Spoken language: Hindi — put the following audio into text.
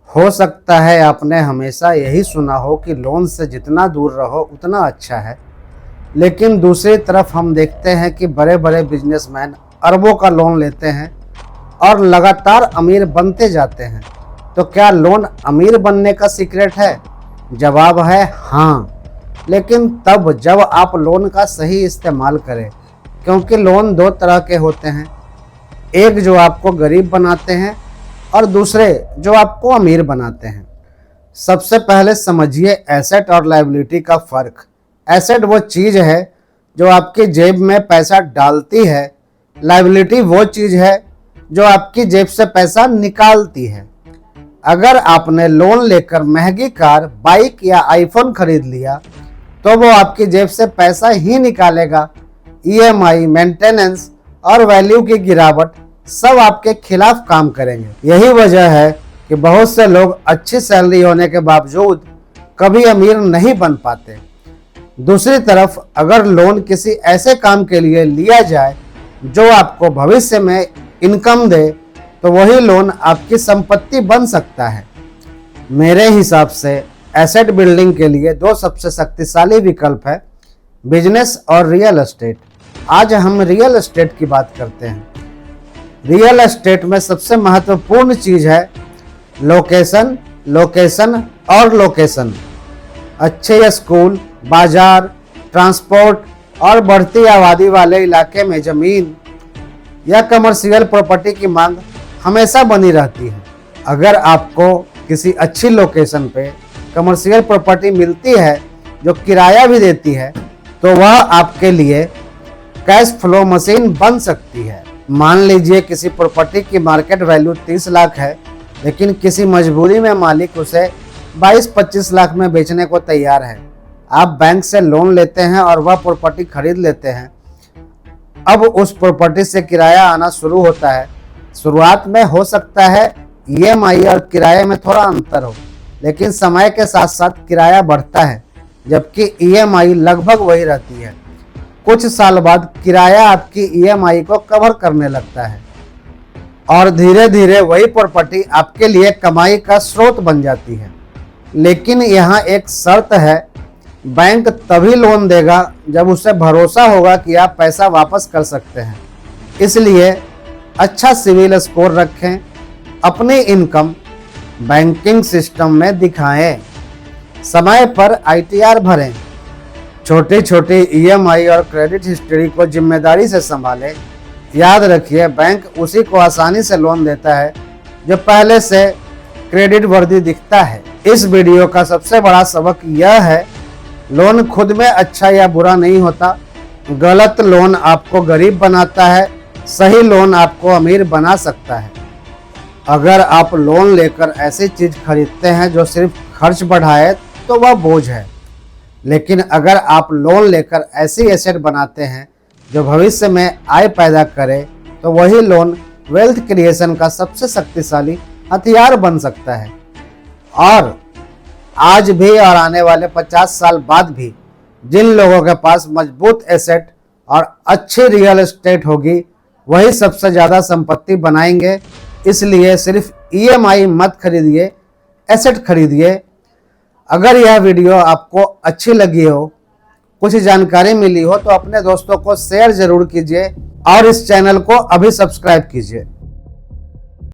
हो सकता है आपने हमेशा यही सुना हो कि लोन से जितना दूर रहो उतना अच्छा है, लेकिन दूसरी तरफ हम देखते हैं कि बड़े बड़े बिजनेसमैन अरबों का लोन लेते हैं और लगातार अमीर बनते जाते हैं। तो क्या लोन अमीर बनने का सीक्रेट है? जवाब है हाँ, लेकिन तब जब आप लोन का सही इस्तेमाल करें, क्योंकि लोन दो तरह के होते हैं, एक जो आपको गरीब बनाते हैं और दूसरे जो आपको अमीर बनाते हैं। सबसे पहले समझिए एसेट और लायबिलिटी का फ़र्क। एसेट वो चीज़ है जो आपकी जेब में पैसा डालती है, लायबिलिटी वो चीज़ है जो आपकी जेब से पैसा निकालती है। अगर आपने लोन लेकर महंगी कार, बाइक या आईफोन खरीद लिया तो वो आपकी जेब से पैसा ही निकालेगा। ईएमआई, मेंटेनेंस और वैल्यू की गिरावट सब आपके खिलाफ काम करेंगे। यही वजह है कि बहुत से लोग अच्छी सैलरी होने के बावजूद कभी अमीर नहीं बन पाते। दूसरी तरफ अगर लोन किसी ऐसे काम के लिए लिया जाए जो आपको भविष्य में इनकम दे, तो वही लोन आपकी संपत्ति बन सकता है। मेरे हिसाब से एसेट बिल्डिंग के लिए दो सबसे शक्तिशाली विकल्प है, बिजनेस और रियल एस्टेट। आज हम रियल एस्टेट की बात करते हैं। रियल एस्टेट में सबसे महत्वपूर्ण चीज़ है लोकेशन, लोकेशन और लोकेशन। अच्छे स्कूल, बाजार, ट्रांसपोर्ट और बढ़ती आबादी वाले इलाके में ज़मीन या कमर्शियल प्रॉपर्टी की मांग हमेशा बनी रहती है। अगर आपको किसी अच्छी लोकेशन पे कमर्शियल प्रॉपर्टी मिलती है जो किराया भी देती है, तो वह आपके लिए कैश फ्लो मशीन बन सकती है। मान लीजिए किसी प्रॉपर्टी की मार्केट वैल्यू 30 लाख है, लेकिन किसी मजबूरी में मालिक उसे 22-25 लाख में बेचने को तैयार है। आप बैंक से लोन लेते हैं और वह प्रॉपर्टी खरीद लेते हैं। अब उस प्रॉपर्टी से किराया आना शुरू होता है। शुरुआत में हो सकता है ईएमआई और किराए में थोड़ा अंतर हो, लेकिन समय के साथ साथ किराया बढ़ता है जबकि ईएमआई लगभग वही रहती है। कुछ साल बाद किराया आपकी ईएमआई को कवर करने लगता है और धीरे धीरे वही प्रॉपर्टी आपके लिए कमाई का स्रोत बन जाती है। लेकिन यहाँ एक शर्त है, बैंक तभी लोन देगा जब उसे भरोसा होगा कि आप पैसा वापस कर सकते हैं। इसलिए अच्छा सिविल स्कोर रखें, अपनी इनकम बैंकिंग सिस्टम में दिखाएं, समय पर आईटीआर भरें, छोटी छोटी ईएमआई और क्रेडिट हिस्ट्री को जिम्मेदारी से संभालें। याद रखिए, बैंक उसी को आसानी से लोन देता है जो पहले से क्रेडिट वर्दी दिखता है। इस वीडियो का सबसे बड़ा सबक यह है, लोन खुद में अच्छा या बुरा नहीं होता। गलत लोन आपको गरीब बनाता है, सही लोन आपको अमीर बना सकता है। अगर आप लोन लेकर ऐसी चीज़ खरीदते हैं जो सिर्फ खर्च बढ़ाए तो वह बोझ है, लेकिन अगर आप लोन लेकर ऐसी एसेट बनाते हैं जो भविष्य में आय पैदा करे, तो वही लोन वेल्थ क्रिएशन का सबसे शक्तिशाली हथियार बन सकता है। और आज भी और आने वाले 50 साल बाद भी जिन लोगों के पास मजबूत एसेट और अच्छी रियल एस्टेट होगी, वही सबसे ज़्यादा संपत्ति बनाएंगे। इसलिए सिर्फ ईएमआई मत खरीदिए, एसेट खरीदिए। अगर यह वीडियो आपको अच्छी लगी हो, कुछ जानकारी मिली हो, तो अपने दोस्तों को शेयर जरूर कीजिए और इस चैनल को अभी सब्सक्राइब कीजिए।